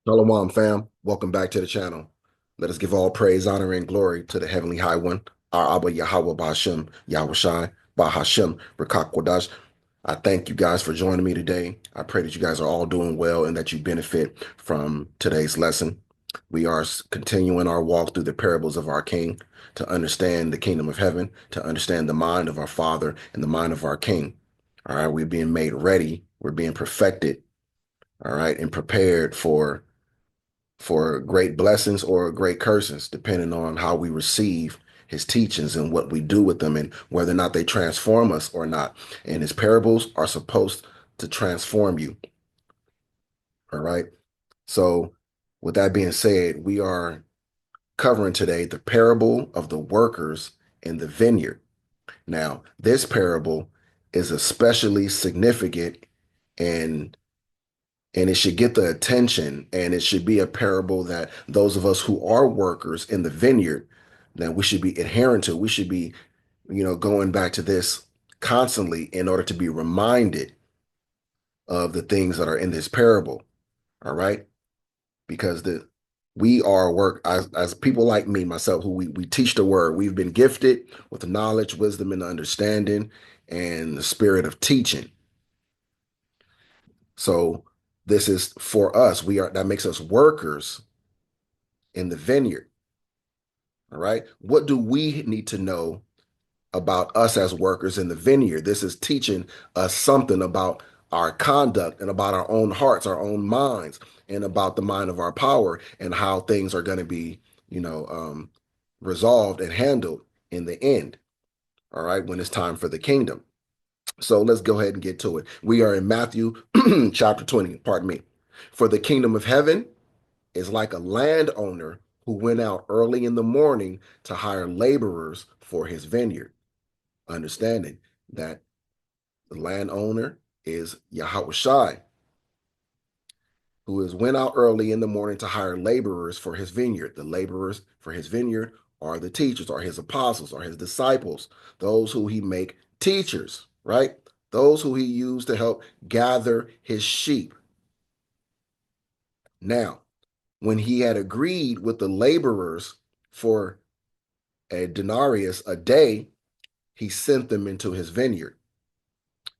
Shalom, fam. Welcome back to the channel. Let us give all praise, honor, and glory to the Heavenly High One, our Abba Yahawah Ba'Hashem, Yahawashi, Ba'Hashem, Rakakwadash. I thank you guys for joining me today. I pray that you guys are all doing well and that you benefit from today's lesson. We are continuing our walk through the parables of our King to understand the kingdom of heaven, to understand the mind of our Father and the mind of our King. All right, we're being made ready. We're being perfected. All right, and prepared for great blessings or great curses, depending on how we receive his teachings and what we do with them and whether or not they transform us or not. And his parables are supposed to transform you. All right. So, with that being said, we are covering today the parable of the workers in the vineyard. Now, this parable is especially significant and and it should get the attention, and it should be a parable that those of us who are workers in the vineyard, that we should be adherent to. We should be, going back to this constantly in order to be reminded of the things that are in this parable. All right. Because we are work as people like me, myself, who we teach the word. We've been gifted with knowledge, wisdom, and understanding, and the spirit of teaching. So this is for us. That makes us workers in the vineyard. All right. What do we need to know about us as workers in the vineyard? This is teaching us something about our conduct and about our own hearts, our own minds, and about the mind of our power and how things are going to be, you know, um, resolved and handled in the end. All right. When it's time for the kingdom. So let's go ahead and get to it. We are in Matthew chapter 20, pardon me. For the kingdom of heaven is like a landowner who went out early in the morning to hire laborers for his vineyard, understanding that the landowner is Yahawashi, who has went out early in the morning to hire laborers for his vineyard. The laborers for his vineyard are the teachers, are his apostles, are his disciples, those who he make teachers, right? Those who he used to help gather his sheep. Now, when he had agreed with the laborers for a denarius a day, he sent them into his vineyard.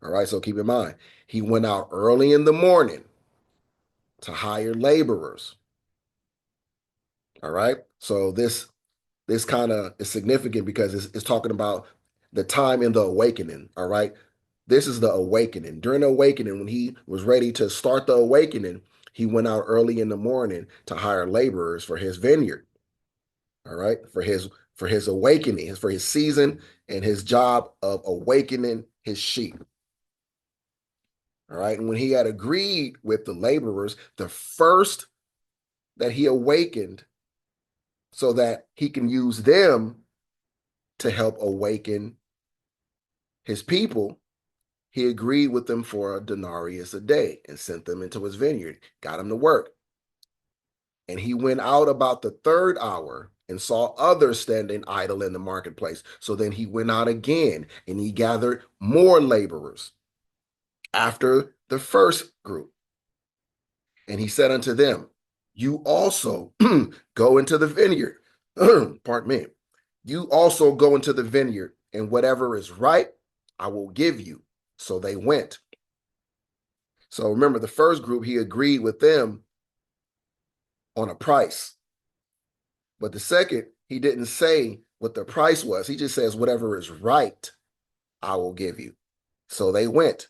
All right, so keep in mind, he went out early in the morning to hire laborers. All right, so this kind of is significant because it's talking about the time in the awakening. All right, this is the awakening. During the awakening, when he was ready to start the awakening, he went out early in the morning to hire laborers for his vineyard. All right, for his awakening, for his season and his job of awakening his sheep. All right, and when he had agreed with the laborers, the first that he awakened so that he can use them to help awaken his people, he agreed with them for a denarius a day and sent them into his vineyard, got them to work. And he went out about the third hour and saw others standing idle in the marketplace. So then he went out again and he gathered more laborers after the first group. And he said unto them, you also go into the vineyard. Pardon me. You also go into the vineyard, and whatever is right, I will give you. So they went. So remember, the first group, he agreed with them on a price. But the second, he didn't say what the price was. He just says, whatever is right, I will give you. So they went.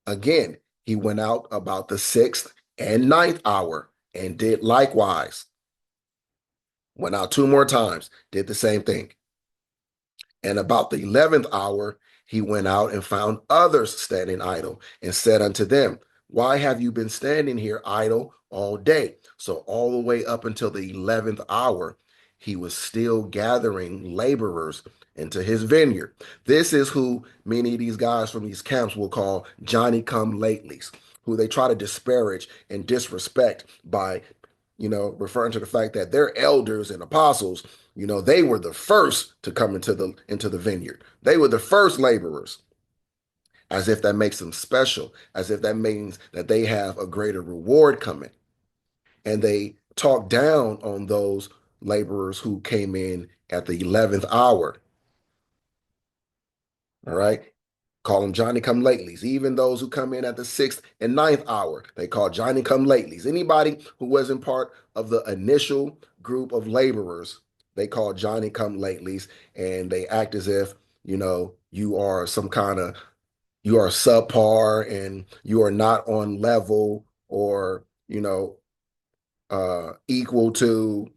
Again, he went out about the sixth and ninth hour and did likewise. Went out two more times, did the same thing. And about the 11th hour, he went out and found others standing idle and said unto them, why have you been standing here idle all day? So all the way up until the 11th hour, he was still gathering laborers into his vineyard. This is who many of these guys from these camps will call Johnny come latelys, who they try to disparage and disrespect by referring to the fact that their elders and apostles, they were the first to come into the vineyard. They were the first laborers, as if that makes them special, as if that means that they have a greater reward coming. And they talked down on those laborers who came in at the 11th hour. All right. Call them Johnny come latelys. Even those who come in at the 6th and 9th hour, they call Johnny come latelys. Anybody who wasn't part of the initial group of laborers, they call Johnny come latelys, and they act as if, you are some kind of, you are subpar and you are not on level or, equal to,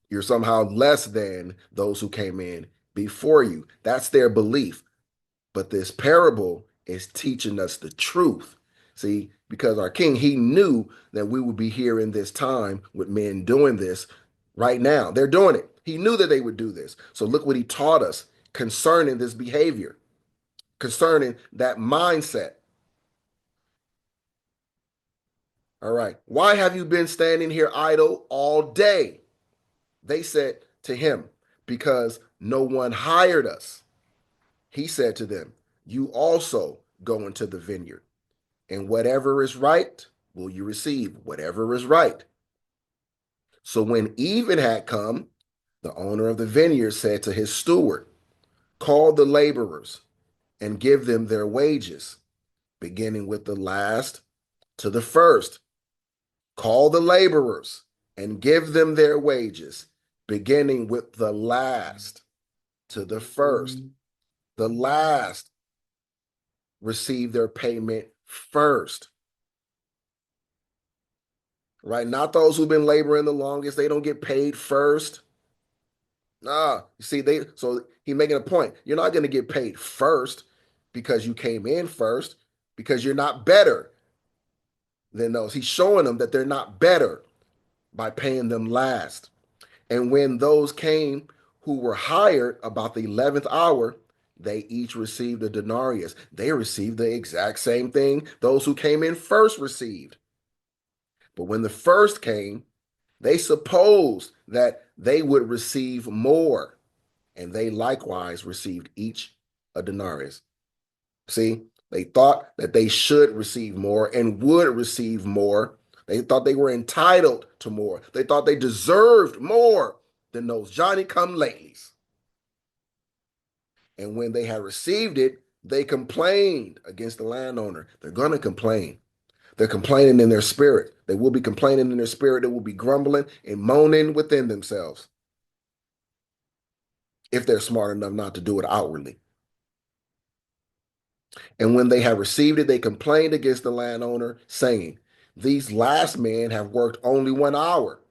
you're somehow less than those who came in before you. That's their belief. But this parable is teaching us the truth. See, because our king, he knew that we would be here in this time with men doing this right now. They're doing it. He knew that they would do this. So look what he taught us concerning this behavior, concerning that mindset. All right. Why have you been standing here idle all day? They said to him, because no one hired us. He said to them, you also go into the vineyard. And whatever is right, will you receive whatever is right. So when even had come, the owner of the vineyard said to his steward, call the laborers and give them their wages, beginning with the last to the first. Call the laborers and give them their wages, beginning with the last to the first. The last receive their payment first. Right? Not those who've been laboring the longest. They don't get paid first. Nah, you see, so he making a point. You're not going to get paid first because you came in first, because you're not better than those. He's showing them that they're not better by paying them last. And when those came who were hired about the 11th hour, they each received a denarius. They received the exact same thing those who came in first received. But when the first came, they supposed that they would receive more, and they likewise received each a denarius. See, they thought that they should receive more and would receive more. They thought they were entitled to more. They thought they deserved more than those Johnny come latelys. And when they had received it, they complained against the landowner. They're going to complain. They're complaining in their spirit. They will be complaining in their spirit. They will be grumbling and moaning within themselves if they're smart enough not to do it outwardly. And when they had received it, they complained against the landowner, saying, these last men have worked only 1 hour,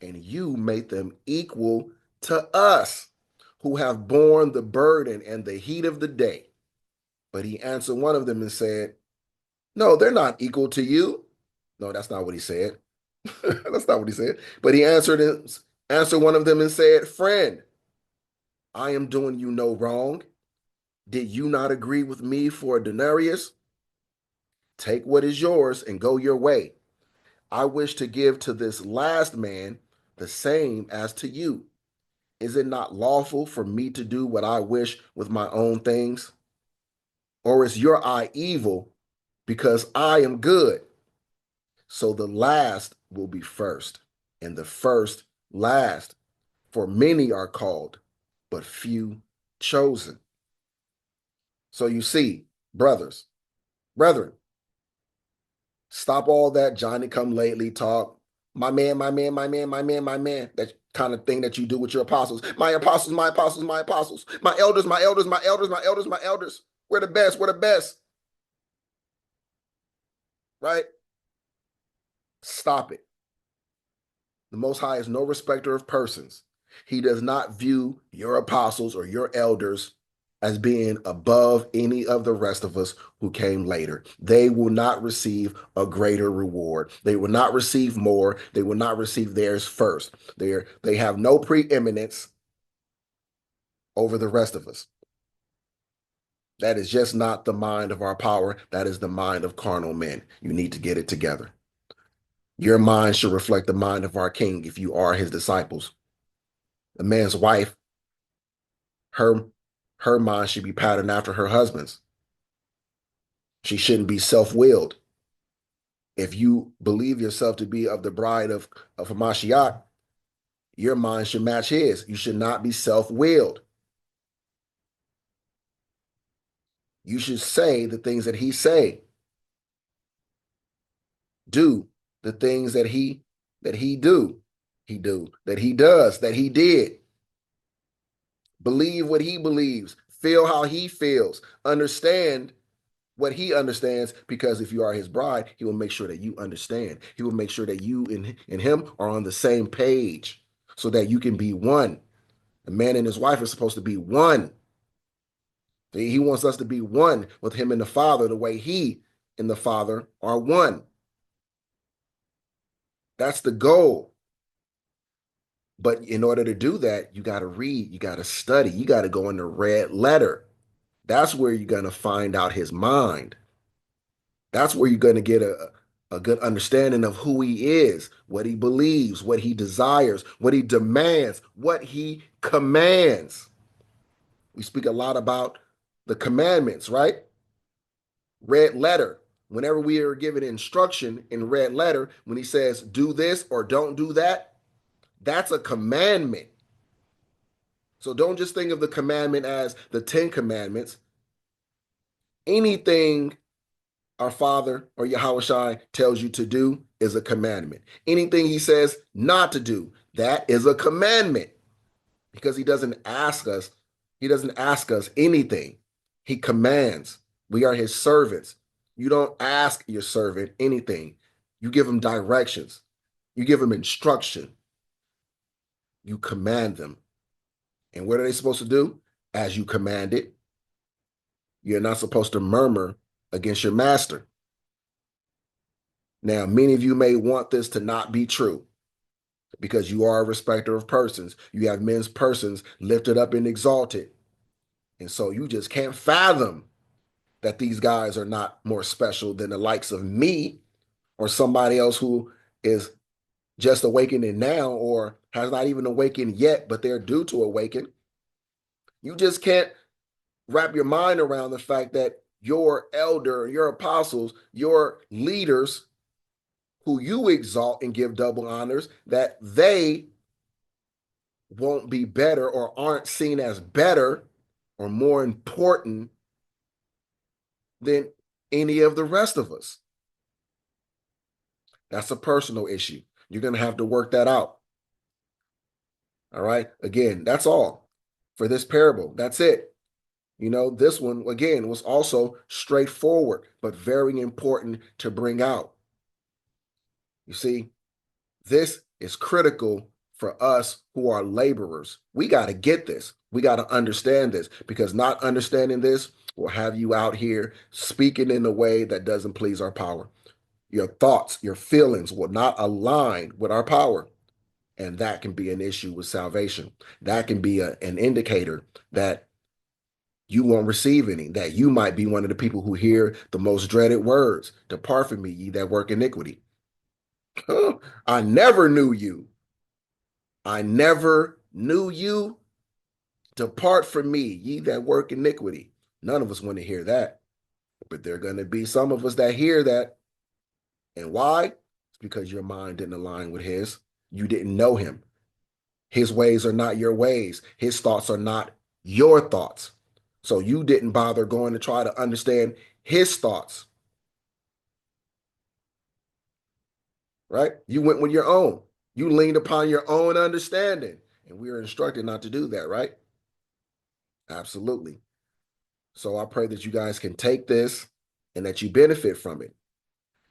and you made them equal to us, who have borne the burden and the heat of the day. But he answered one of them and said, no, they're not equal to you. No, that's not what he said. That's not what he said. But he answered one of them and said, friend, I am doing you no wrong. Did you not agree with me for a denarius? Take what is yours and go your way. I wish to give to this last man the same as to you. Is it not lawful for me to do what I wish with my own things? Or is your eye evil because I am good? So the last will be first, and the first last. For many are called, but few chosen. So you see, brethren, stop all that Johnny come lately talk. My man, my man, my man, my man, my man. That kind of thing that you do with your apostles. My apostles, my apostles, my apostles. My elders, my elders, my elders, my elders, my elders. We're the best. We're the best. Right? Stop it. The Most High is no respecter of persons. He does not view your apostles or your elders as being above any of the rest of us who came later. They will not receive a greater reward. They will not receive more. They will not receive theirs first. They have no preeminence over the rest of us. That is just not the mind of our power. That is the mind of carnal men. You need to get it together. Your mind should reflect the mind of our King if you are his disciples. A man's wife, her her mind should be patterned after her husband's. She shouldn't be self-willed. If you believe yourself to be of the bride of Hamashiach, your mind should match his. You should not be self-willed. You should say the things that he say. Do the things that he do. He do. That he does. That he did. Believe what he believes. Feel how he feels. Understand what he understands, because if you are his bride, he will make sure that you understand. He will make sure that you and him are on the same page so that you can be one. A man and his wife are supposed to be one. He wants us to be one with him and the Father the way he and the Father are one. That's the goal. But in order to do that, you got to read, you got to study, you got to go in the red letter. That's where you're going to find out his mind. That's where you're going to get a good understanding of who he is, what he believes, what he desires, what he demands, what he commands. We speak a lot about the commandments, right? Red letter. Whenever we are given instruction in red letter, when he says do this or don't do that, that's a commandment. So don't just think of the commandment as the 10 commandments. Anything our Father or Yahawashi tells you to do is a commandment. Anything he says not to do, that is a commandment, because he doesn't ask us anything. He commands. We are his servants. You don't ask your servant anything. You give him directions. You give him instruction. You command them. And what are they supposed to do? As you command it. You're not supposed to murmur against your master. Now, many of you may want this to not be true because you are a respecter of persons. You have men's persons lifted up and exalted. And so you just can't fathom that these guys are not more special than the likes of me or somebody else who is just awakening now or has not even awakened yet, but they're due to awaken. You just can't wrap your mind around the fact that your elder, your apostles, your leaders who you exalt and give double honors, that they won't be better or aren't seen as better or more important than any of the rest of us. That's a personal issue. You're going to have to work that out. All right. Again, that's all for this parable. That's it. This one, again, was also straightforward, but very important to bring out. You see, this is critical for us who are laborers. We got to get this. We got to understand this, because not understanding this will have you out here speaking in a way that doesn't please our power. Your thoughts, your feelings will not align with our power. And that can be an issue with salvation. That can be an indicator that you won't receive any, that you might be one of the people who hear the most dreaded words: depart from me, ye that work iniquity. I never knew you. I never knew you. Depart from me, ye that work iniquity. None of us want to hear that. But there are going to be some of us that hear that. And why? It's because your mind didn't align with his. You didn't know him. His ways are not your ways. His thoughts are not your thoughts. So you didn't bother going to try to understand his thoughts. Right? You went with your own. You leaned upon your own understanding. And we are instructed not to do that, right? Absolutely. So I pray that you guys can take this and that you benefit from it.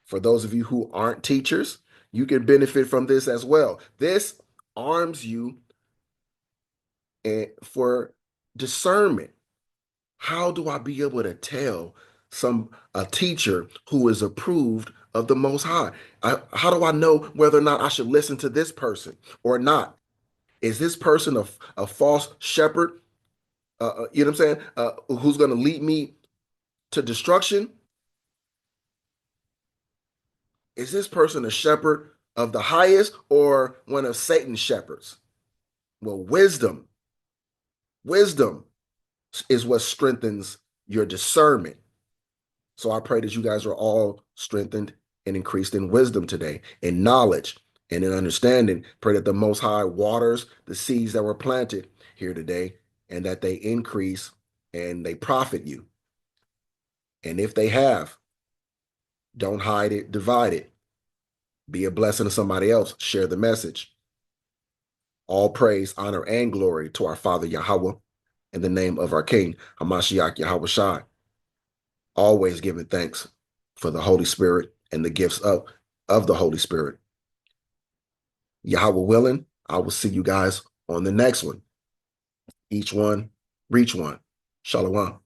For those of you who aren't teachers, you can benefit from this as well. This arms you for discernment. How do I be able to tell a teacher who is approved of the Most High? How do I know whether or not I should listen to this person or not? Is this person a false shepherd? You know what I'm saying? Who's going to lead me to destruction? Is this person a shepherd of the highest or one of Satan's shepherds? Well, wisdom is what strengthens your discernment. So I pray that you guys are all strengthened and increased in wisdom today, in knowledge and in understanding. Pray that the Most High waters the seeds that were planted here today, and that they increase and they profit you. And if they have, don't hide it, divide it. Be a blessing to somebody else. Share the message. All praise, honor, and glory to our Father Yahawah, in the name of our King, Hamashiach Yahawashi. Always giving thanks for the Holy Spirit and the gifts of the Holy Spirit. Yahawah willing, I will see you guys on the next one. Each one, reach one. Shalom.